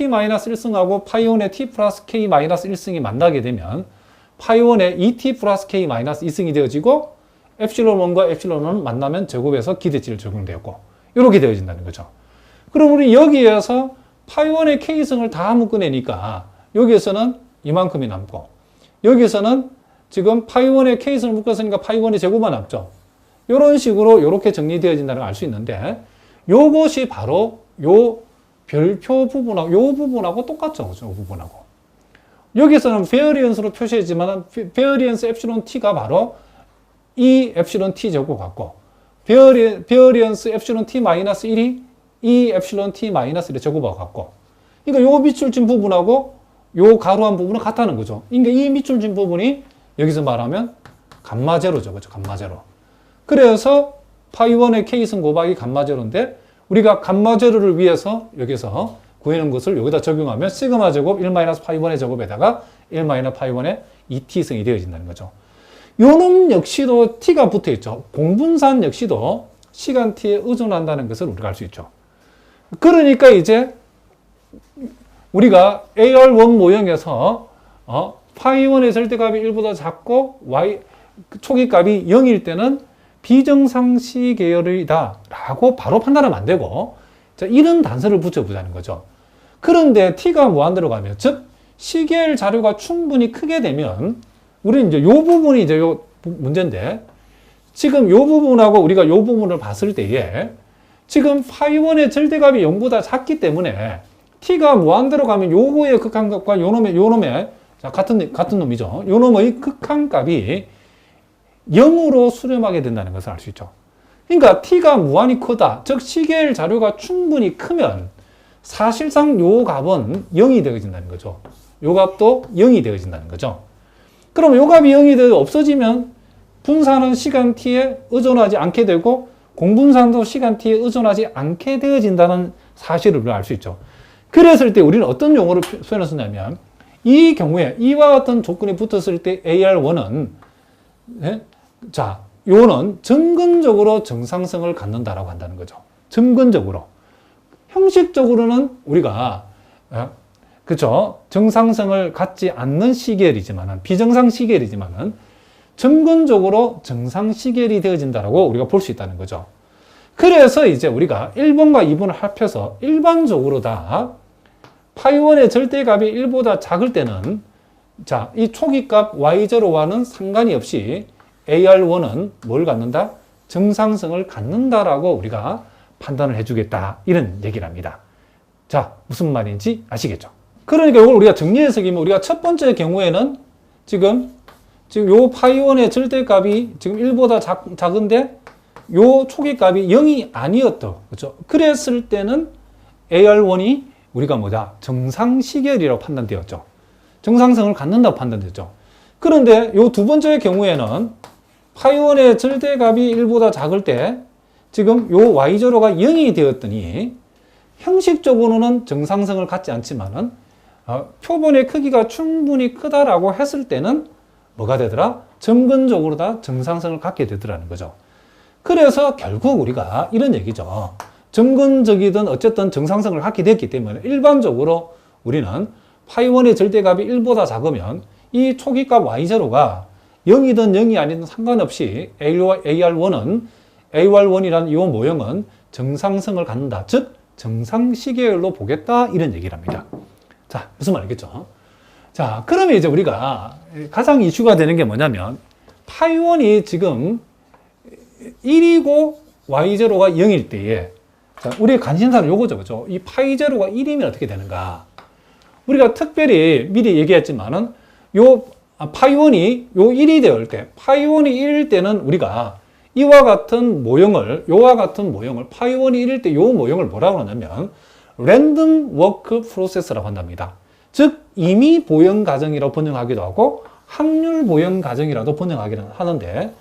t-1승하고 파이1의 t 플러스 k-1승이 만나게 되면 파이1의 2t 플러스 k-2승이 되어지고 epsilon1과 epsilon1은 만나면 제곱에서 기대치를 적용되었고 이렇게 되어진다는 거죠. 그럼 우리 여기에서 파이1의 k승을 다 묶어내니까 여기에서는 이만큼이 남고 여기서는 지금 파이1의 k승을 묶었으니까 파이1의 제곱만 남죠. 이런 식으로 이렇게 정리되어진다는 걸 알 수 있는데 요것이 바로 요 별표 부분하고 요 부분하고 똑같죠. 그죠? 요 부분하고. 여기서는 베어리언스로 표시했지만 베어리언스 엡실론 t가 바로 이 엡실론 t 제곱 같고 베어리언스 엡실론 t 마이너스 1이 이 엡실론 t 마이너스 1의 제곱하고 같고 그러니까 요 밑줄진 부분하고 요 가로한 부분은 같다는 거죠. 그러니까 이 밑줄진 부분이 여기서 말하면 감마 제로죠. 그죠? 감마 제로. 그래서 파이1의 k승 곱하기 감마 제로인데 우리가 감마 제로를 위해서 여기서 구하는 것을 여기다 적용하면 시그마 제곱 1-파이1의 제곱에다가 1-파이1의 2t승이 되어진다는 거죠. 요놈 역시도 t가 붙어 있죠. 공분산 역시도 시간 t에 의존한다는 것을 우리가 알 수 있죠. 그러니까 이제 우리가 AR1 모형에서 파이1의 절대값이 1보다 작고 초기값이 0일 때는 비정상시 계열이다 라고 바로 판단하면 안 되고 자, 이런 단서를 붙여보자는 거죠. 그런데 t가 무한대로 가면 즉 시계열 자료가 충분히 크게 되면 우리는 이제 요 부분이 이제 요 문제인데 지금 요 부분하고 우리가 요 부분을 봤을 때에 지금 파이1의 절대값이 0보다 작기 때문에 t가 무한대로 가면 요거의 극한값과 요놈의 자, 같은 놈이죠. 요놈의 극한값이 0으로 수렴하게 된다는 것을 알 수 있죠. 그러니까 t가 무한히 크다. 즉 시계열 자료가 충분히 크면 사실상 요 값은 0이 되어진다는 거죠. 요 값도 0이 되어진다는 거죠. 그럼 요 값이 0이 되어 없어지면 분산은 시간 t에 의존하지 않게 되고 공분산도 시간 t에 의존하지 않게 되어진다는 사실을 알 수 있죠. 그랬을 때 우리는 어떤 용어를 표현을 쓰냐면 이 경우에 이와 같은 조건이 붙었을 때 AR1은 자, 요는 점근적으로 정상성을 갖는다라고 한다는 거죠. 점근적으로. 형식적으로는 우리가 그렇죠. 정상성을 갖지 않는 시계열이지만은 비정상 시계열이지만은 점근적으로 정상 시계열이 되어진다라고 우리가 볼 수 있다는 거죠. 그래서 이제 우리가 1번과 2번을 합해서 일반적으로 다 파이1의 절대값이 1보다 작을 때는 자, 이 초기값 y0와는 상관이 없이 AR1은 뭘 갖는다? 정상성을 갖는다라고 우리가 판단을 해주겠다. 이런 얘기를 합니다. 자, 무슨 말인지 아시겠죠? 그러니까 이걸 우리가 정리해서 보면 우리가 첫 번째 경우에는 지금 요 파이1의 절대값이 지금 1보다 작은데 요 초기값이 0이 아니었다. 그렇죠? 그랬을 때는 AR1이 우리가 뭐다? 정상 시계열이라고 판단되었죠. 정상성을 갖는다고 판단됐죠. 그런데 요 두 번째 경우에는 파이1의 절대값이 1보다 작을 때 지금 요 y0가 0이 되었더니 형식적으로는 정상성을 갖지 않지만은 표본의 크기가 충분히 크다라고 했을 때는 뭐가 되더라? 점근적으로 다 정상성을 갖게 되더라는 거죠. 그래서 결국 우리가 이런 얘기죠. 점근적이든 어쨌든 정상성을 갖게 됐기 때문에 일반적으로 우리는 파이1의 절대값이 1보다 작으면 이 초기값 y0가 0이든 0이 아니든 상관없이 AR1이라는 이 모형은 정상성을 갖는다. 즉 정상 시계열로 보겠다. 이런 얘기를 합니다. 자, 무슨 말이겠죠? 자, 그러면 이제 우리가 가장 이슈가 되는 게 뭐냐면 파이1이 지금 1이고 y0가 0일 때에 자, 우리의 관심사는 요거죠. 그죠? 이 파이0가 1이면 어떻게 되는가? 우리가 특별히 미리 얘기했지만은 파이1이 요 1이 되을 때, 파이1이 1일 때는 우리가 요와 같은 모형을 파이1이 1일 때 요 모형을 뭐라고 하냐면 랜덤 워크 프로세스라고 한답니다. 즉 임의 보형 과정이라고 번역하기도 하고 확률 보형 과정이라도 번역하기는 하는데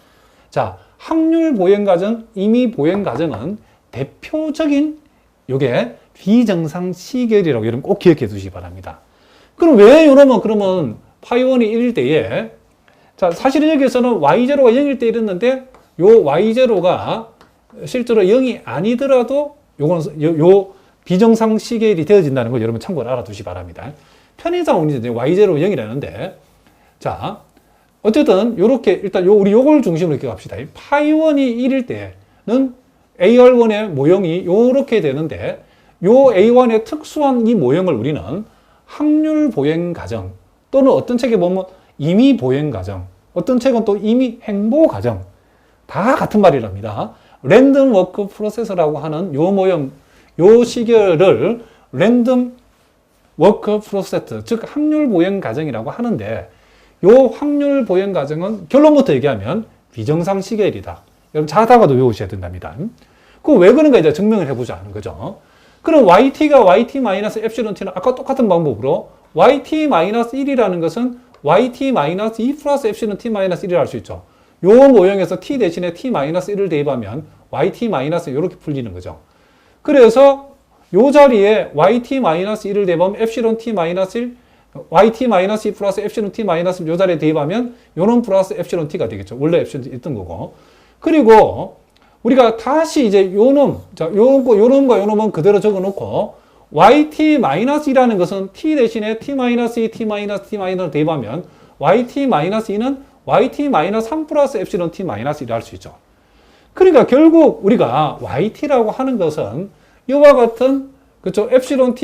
자, 확률 보형 과정, 임의 보형 과정은 대표적인 요게 비정상 시계열이라고 여러분 꼭 기억해 두시기 바랍니다. 그럼 왜 그러면 파이1이 1일 때에 자, 사실은 여기에서는 y0가 0일 때 이랬는데 요 y0가 실제로 0이 아니더라도 요거는 요 비정상 시계일이 되어진다는 걸 여러분 참고로 알아두시 바랍니다. 편의상 운이 y0 0이라는데, 자, 어쨌든 요렇게 일단 우리 요걸 중심으로 이렇게 갑시다. 파이1이 1일 때는 AR1의 모형이 요렇게 되는데, 요 A1의 특수한 이 모형을 우리는 확률 보행 가정, 또는 어떤 책에 보면 임의 보행 가정, 어떤 책은 또 임의 행보 가정, 다 같은 말이랍니다. 랜덤 워크 프로세서라고 하는 요 모형, 요 시계를 랜덤 워크 프로세스, 즉 확률 보행 가정이라고 하는데, 요 확률 보행 가정은 결론부터 얘기하면 비정상 시계일이다. 여러분 자다가도 외우셔야 된답니다. 그 왜 그런가 이제 증명을 해보자 하는 거죠. 그럼 yt가 yt-t는 아까 똑같은 방법으로 yt-1이라는 것은 yt-2 플러스 t-1이라 할 수 있죠. 요 모형에서 t 대신에 t-1을 대입하면 yt- 이렇게 풀리는 거죠. 그래서 요 자리에 yt-1을 대입하면 t-1, yt-2 플러스 t-1 요 자리에 대입하면 요는 플러스 t가 되겠죠. 원래 t 있던 거고. 그리고 우리가 다시 이제 요놈, 자, 요놈은 그대로 적어 놓고 yt-2라는 것은 t 대신에 t-2, t-를 대입하면 yt-2는 yt-3 플러스 t-이라 할 수 있죠. 그러니까 결국 우리가 yt라고 하는 것은 이와 같은 그렇죠. t-에다가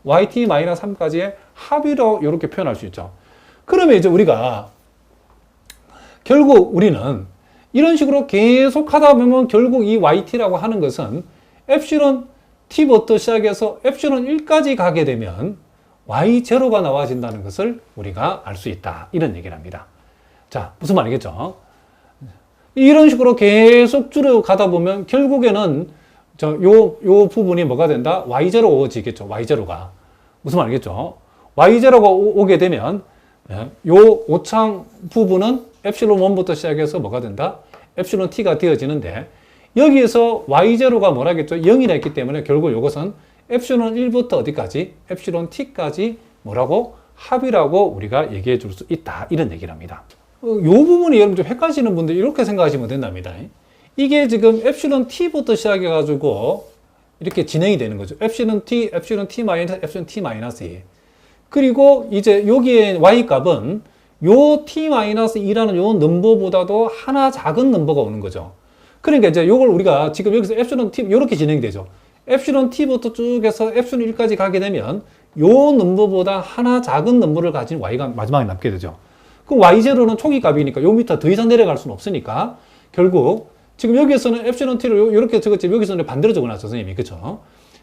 yt-3까지의 합의로 이렇게 표현할 수 있죠. 그러면 이제 우리가 결국 우리는 이런 식으로 계속 하다 보면 결국 이 yt라고 하는 것은 t부터 시작해서 1까지 가게 되면 y0가 나와진다는 것을 우리가 알 수 있다. 이런 얘기를 합니다. 자, 무슨 말이겠죠? 이런 식으로 계속 줄여가다 보면 결국에는 요 부분이 뭐가 된다? y0가 오지겠죠. y0가. 무슨 말이겠죠? y0가 오게 되면 요 오창 부분은 epsilon1부터 시작해서 뭐가 된다? t가 되어지는데 여기에서 y0가 뭐라겠죠? 0이라 했기 때문에 결국 이것은 epsilon1부터 어디까지? t까지 뭐라고? 합이라고 우리가 얘기해 줄 수 있다. 이런 얘기를 합니다. 이 부분이 여러분 좀 헷갈리시는 분들 이렇게 생각하시면 된답니다. 이게 지금 t부터 시작해가지고 이렇게 진행이 되는 거죠. t, t-, 그리고 이제 여기에 y 값은 요 t-2라는 요 넘버보다도 하나 작은 넘버가 오는 거죠. 그러니까 이제 요걸 우리가 지금 여기서 t 이렇게 진행이 되죠. t부터 쭉 해서 1까지 가게 되면 요 넘버보다 하나 작은 넘버를 가진 y가 마지막에 남게 되죠. 그럼 y0는 초기 값이니까 요 밑에 더 이상 내려갈 수는 없으니까 결국 지금 여기에서는 t를 이렇게 적었지 여기서는 반대로 적어놨죠, 선생님이. 그쵸?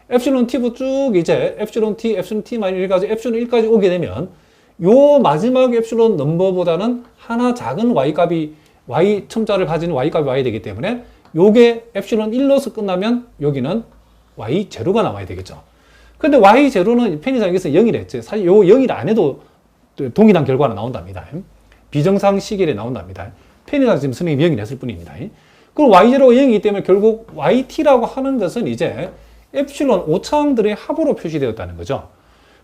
t부 쭉 이제 t, t-1까지 1까지 오게 되면 요 마지막 넘버보다는 하나 작은 y값이 y 첨자를 가진 y값이 y 되기 때문에 요게 1로서 끝나면 여기는 y0가 나와야 되겠죠. 근데 y0는 편의상에서 0이라 했죠. 사실 요 0일 안 해도 동일한 결과가 나온답니다. 비정상 시계에 나온답니다. 편의상 지금 선생님이 0이 냈을 뿐입니다. 그럼 y0가 0이기 때문에 결국 yt라고 하는 것은 이제 epsilon 오차항들의 합으로 표시되었다는 거죠.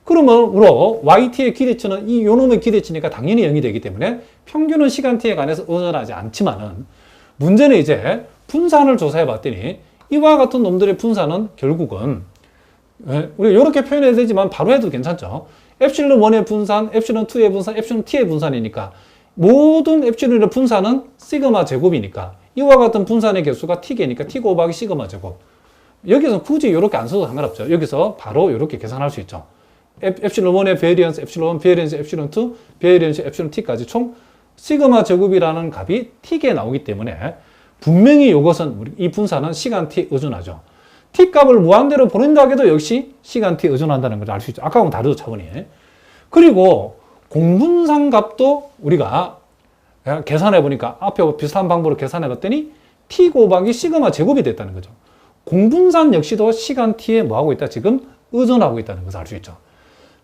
그러므로 yt의 기대치는 요놈의 기대치니까 당연히 0이 되기 때문에 평균은 시간 t에 관해서 의존하지 않지만은 문제는 이제 분산을 조사해 봤더니 이와 같은 놈들의 분산은 결국은 우리가 이렇게 표현해야 되지만 바로 해도 괜찮죠. epsilon1의 분산, epsilon2의 분산, epsilon-t의 분산이니까 모든 epsilon의 분산은 시그마 제곱이니까 이와 같은 분산의 개수가 t개니까 t 곱하기 시그마 제곱. 여기서 굳이 이렇게 안 써도 상관없죠. 여기서 바로 이렇게 계산할 수 있죠. epsilon1의 베리언스, epsilon1, 베리언스, epsilon2, 베리언스, epsilon-t까지 총 시그마 제곱이라는 값이 t에 나오기 때문에 분명히 이것은 이 분산은 시간 t에 의존하죠. t 값을 무한대로 보낸다 해도 역시 시간 t에 의존한다는 걸 알 수 있죠. 아까하고는 다르죠, 차원이. 그리고 공분산 값도 우리가 계산해 보니까 앞에 비슷한 방법으로 계산해 봤더니 t 곱하기 시그마 제곱이 됐다는 거죠. 공분산 역시도 시간 t에 뭐하고 있다? 지금 의존하고 있다는 것을 알 수 있죠.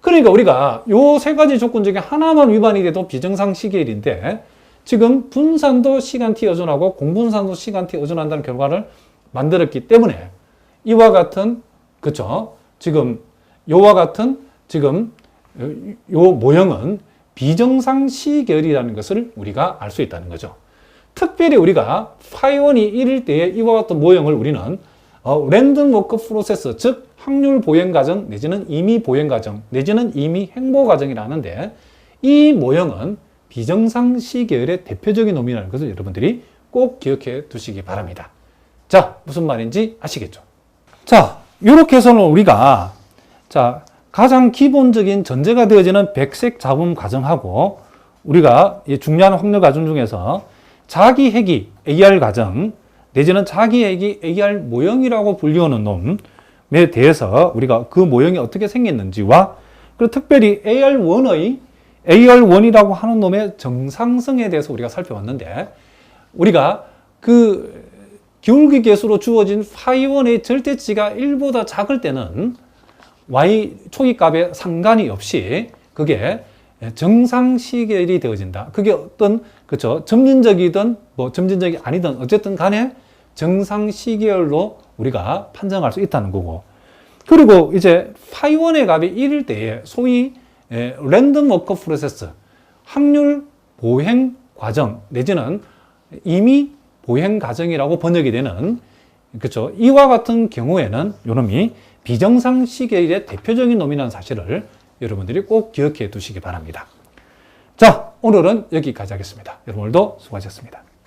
그러니까 우리가 요 세 가지 조건 중에 하나만 위반이 돼도 비정상 시계일인데 지금 분산도 시간 t에 의존하고 공분산도 시간 t에 의존한다는 결과를 만들었기 때문에 이와 같은 그쵸? 지금 요와 같은 지금 요 모형은 비정상 시계열이라는 것을 우리가 알 수 있다는 거죠. 특별히 우리가 파이원이 1일 때에 이와 같은 모형을 우리는 랜덤 워크 프로세스, 즉 확률 보행 과정 내지는 임의 보행 과정 내지는 임의 행보 과정이라 하는데, 이 모형은 비정상시 계열의 대표적인 놈이라는 것을 여러분들이 꼭 기억해 두시기 바랍니다. 자, 무슨 말인지 아시겠죠? 자, 이렇게 해서는 우리가 가장 기본적인 전제가 되어지는 백색 잡음 과정하고 우리가 중요한 확률 과정 중에서 자기회귀 AR 과정 내지는 자기회귀 AR 모형이라고 불리우는 놈에 대해서 우리가 그 모형이 어떻게 생겼는지와, 그리고 특별히 AR1이라고 하는 놈의 정상성에 대해서 우리가 살펴봤는데, 우리가 그 기울기 계수로 주어진 파이1의 절대치가 1보다 작을 때는 y 초기값에 상관이 없이 그게 정상 시계열이 되어진다. 그게 어떤, 그렇죠, 점진적이든 점진적이 아니든 어쨌든 간에 정상 시계열로 우리가 판정할 수 있다는 거고, 그리고 이제 파이1의 값이 1일 때에 소위 랜덤 워크 프로세스, 확률 보행 과정 내지는 임의 보행 과정이라고 번역이 되는, 그렇죠, 이와 같은 경우에는 요놈이 비정상 시계열의 대표적인 놈이라는 사실을 여러분들이 꼭 기억해 두시기 바랍니다. 자, 오늘은 여기까지 하겠습니다. 여러분 오늘도 수고하셨습니다.